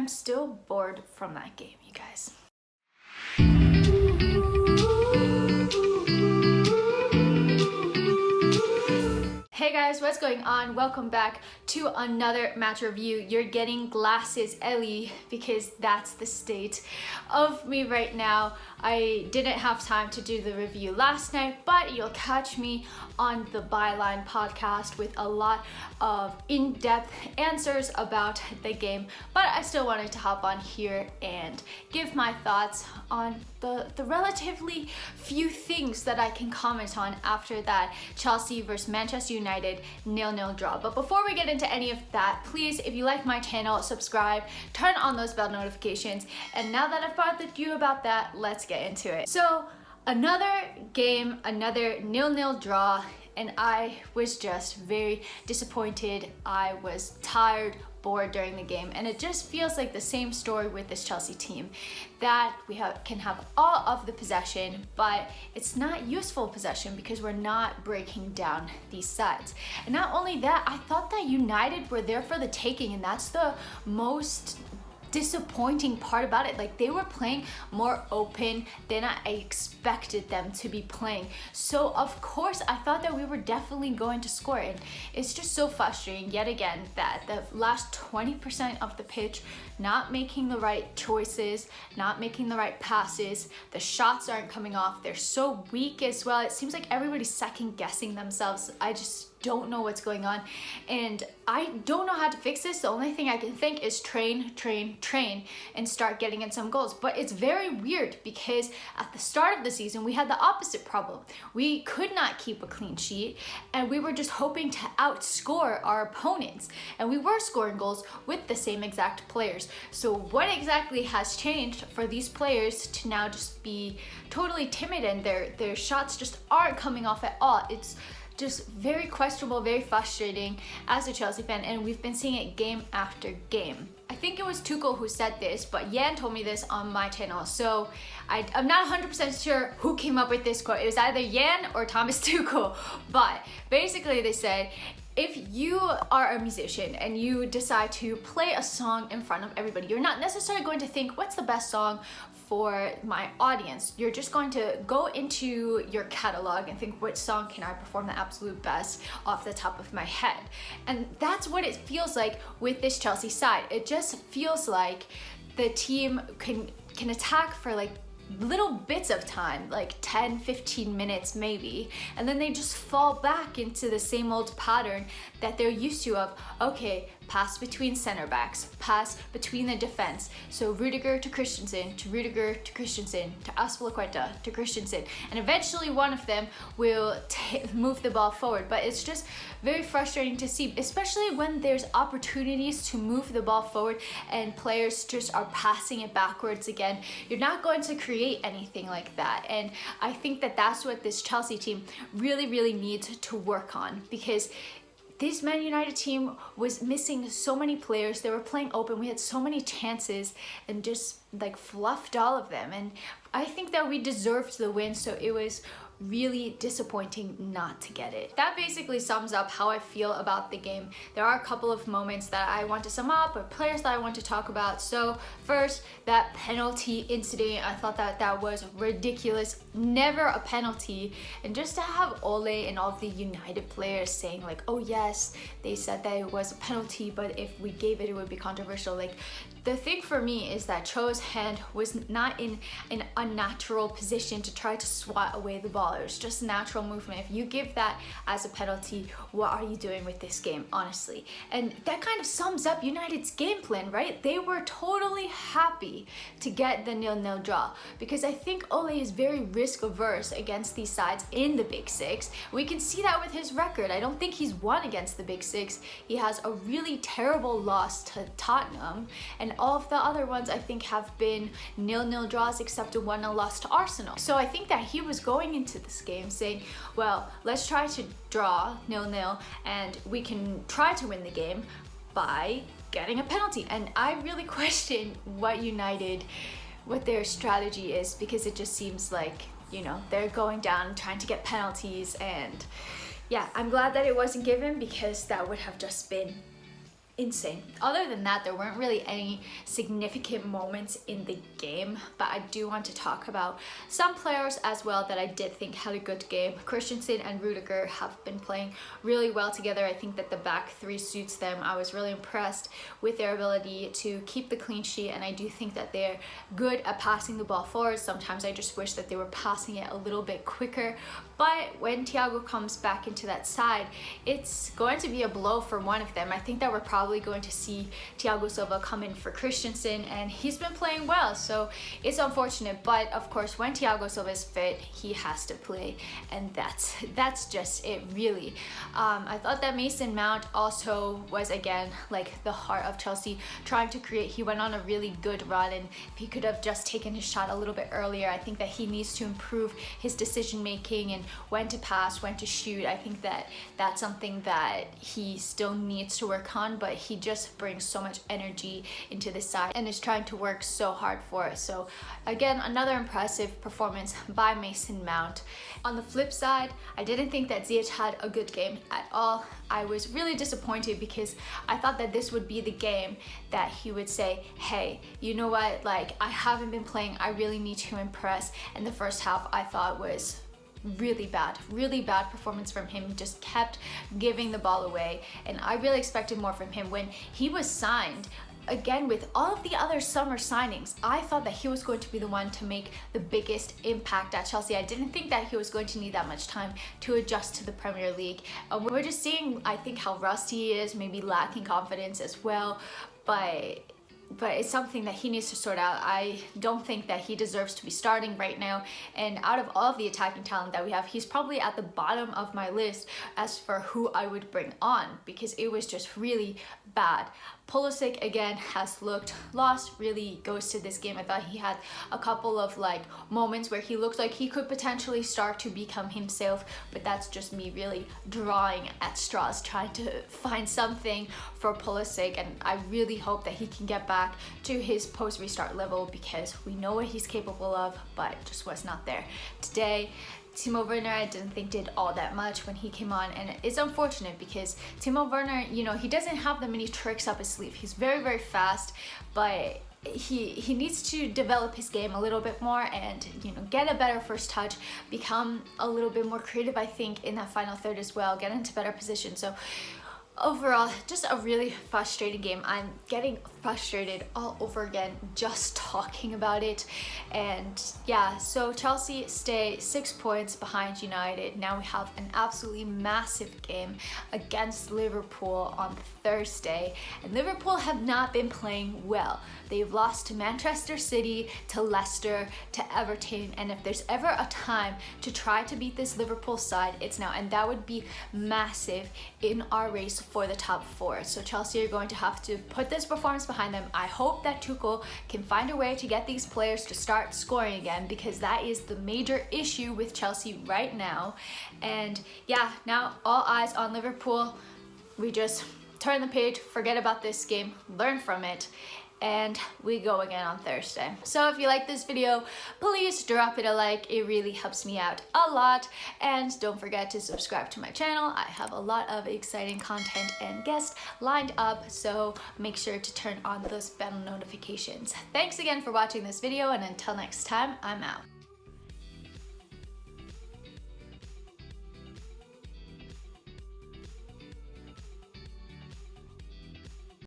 I'm still bored from that game, you guys. Hey guys, what's going on? Welcome back to another match review. You're getting glasses Ellie because that's the state of me right now. I didn't have time to do the review last night, but you'll catch me on the Byline podcast with a lot of in-depth answers about the game. But I still wanted to hop on here and give my thoughts on the relatively few things that I can comment on after that Chelsea versus Manchester United 0-0 draw. But before we get into any of that, please, if you like my channel, subscribe, turn on those bell notifications. And now that I've bothered you about that, let's get into it. So another game, another 0-0 draw, and I was just very disappointed. I was tired, bored during the game, and it just feels like the same story with this Chelsea team, that we can have all of the possession, but it's not useful possession because we're not breaking down these sides. And not only that, I thought that United were there for the taking, and that's the most disappointing part about it. Like, they were playing more open than I expected them to be playing. So of course I thought that we were definitely going to score, and it's just so frustrating yet again that the last 20% of the pitch, not making the right choices, not making the right passes, the shots aren't coming off, they're so weak as well. It seems like everybody's second guessing themselves. I just don't know what's going on, and I don't know how to fix this. The only thing I can think is train, and start getting in some goals. But it's very weird because at the start of the season, we had the opposite problem. We could not keep a clean sheet, and we were just hoping to outscore our opponents, and we were scoring goals with the same exact players. So what exactly has changed for these players to now just be totally timid, and their shots just aren't coming off at all? It's just very questionable, very frustrating as a Chelsea fan, and we've been seeing it game after game. I think it was Tuchel who said this, but Yan told me this on my channel, so I'm not 100% sure who came up with this quote. It was either Yan or Thomas Tuchel, but basically they said, if you are a musician and you decide to play a song in front of everybody, you're not necessarily going to think, what's the best song for my audience? You're just going to go into your catalog and think, which song can I perform the absolute best off the top of my head? And that's what it feels like with this Chelsea side. It just feels like the team can attack for like little bits of time, like 10-15 minutes maybe, and then they just fall back into the same old pattern that they're used to of, okay, pass between center backs, pass between the defense. So Rudiger to Christensen, to Rudiger to Christensen, to Azpilicueta to Christensen, and eventually one of them will move the ball forward. But it's just very frustrating to see, especially when there's opportunities to move the ball forward and players just are passing it backwards again. You're not going to create anything like that, and I think that that's what this Chelsea team really needs to work on, because this Man United team was missing so many players. They were playing open. We had so many chances and just like fluffed all of them. And I think that we deserved the win, so it was really disappointing not to get it. That basically sums up how I feel about the game. There are a couple of moments that I want to sum up, or players that I want to talk about. So first, that penalty incident, I thought that was ridiculous. Never a penalty. And just to have Ole and all of the United players saying like, oh yes, they said that it was a penalty, but if we gave it, it would be controversial. Like, the thing for me is that Cho's hand was not in an unnatural position to try to swat away the ball. It was just natural movement. If you give that as a penalty, what are you doing with this game, honestly? And that kind of sums up United's game plan, right? They were totally happy to get the 0-0 draw, because I think Ole is very risk averse against these sides in the Big Six. We can see that with his record. I don't think he's won against the Big Six. He has a really terrible loss to Tottenham, and all of the other ones I think have been 0-0 draws except a 1-0 loss to Arsenal. So I think that he was going into this game saying, well, let's try to draw 0-0 and we can try to win the game by getting a penalty. And I really question what their strategy is, because it just seems like, you know, they're going down trying to get penalties. And yeah, I'm glad that it wasn't given, because that would have just been insane. Other than that, there weren't really any significant moments in the game, but I do want to talk about some players as well that I did think had a good game. Christensen and Rudiger have been playing really well together. I think that the back three suits them. I was really impressed with their ability to keep the clean sheet, and I do think that they're good at passing the ball forward. Sometimes I just wish that they were passing it a little bit quicker, but when Thiago comes back into that side, it's going to be a blow for one of them. I think that we're probably going to see Thiago Silva come in for Christensen, and he's been playing well, so it's unfortunate. But of course, when Thiago Silva is fit, he has to play, and that's just it, really. I thought that Mason Mount also was, again, like the heart of Chelsea, trying to create. He went on a really good run, and if he could have just taken his shot a little bit earlier, I think that he needs to improve his decision making and when to pass, when to shoot. I think that that's something that he still needs to work on, but he just brings so much energy into this side and is trying to work so hard for it. So again, another impressive performance by Mason Mount. On the flip side, I didn't think that Ziyech had a good game at all. I was really disappointed because I thought that this would be the game that he would say, hey, you know what, like, I haven't been playing, I really need to impress. And the first half I thought was really bad performance from him. Just kept giving the ball away, and I really expected more from him. When he was signed, again, with all of the other summer signings, I thought that he was going to be the one to make the biggest impact at Chelsea. I didn't think that he was going to need that much time to adjust to the Premier League. We're just seeing, I think, how rusty he is, maybe lacking confidence as well, but it's something that he needs to sort out. I don't think that he deserves to be starting right now, and out of all of the attacking talent that we have, he's probably at the bottom of my list as for who I would bring on, because it was just really bad. Pulisic again has looked lost, really ghosted this game. I thought he had a couple of moments where he looked like he could potentially start to become himself, but that's just me really drawing at straws, trying to find something for Pulisic, and I really hope that he can get back to his post-restart level, because we know what he's capable of, but just was not there today. Timo Werner, I didn't think did all that much when he came on, and it's unfortunate because Timo Werner, you know, he doesn't have that many tricks up his sleeve. He's very fast, but he needs to develop his game a little bit more and, you know, get a better first touch, become a little bit more creative, I think, in that final third as well, get into better position. So overall, just a really frustrating game. I'm getting frustrated all over again just talking about it. And yeah, so Chelsea stay 6 points behind United. Now we have an absolutely massive game against Liverpool on Thursday, and Liverpool have not been playing well. They've lost to Manchester City, to Leicester, to Everton, and if there's ever a time to try to beat this Liverpool side, it's now, and that would be massive in our race for the top four. So Chelsea are going to have to put this performance behind them. I hope that Tuchel can find a way to get these players to start scoring again, because that is the major issue with Chelsea right now. And yeah, now all eyes on Liverpool. We just turn the page, forget about this game, learn from it, and we go again on Thursday. So if you like this video, please drop it a like. It really helps me out a lot. And don't forget to subscribe to my channel. I have a lot of exciting content and guests lined up, so make sure to turn on those bell notifications. Thanks again for watching this video, and until next time, I'm out.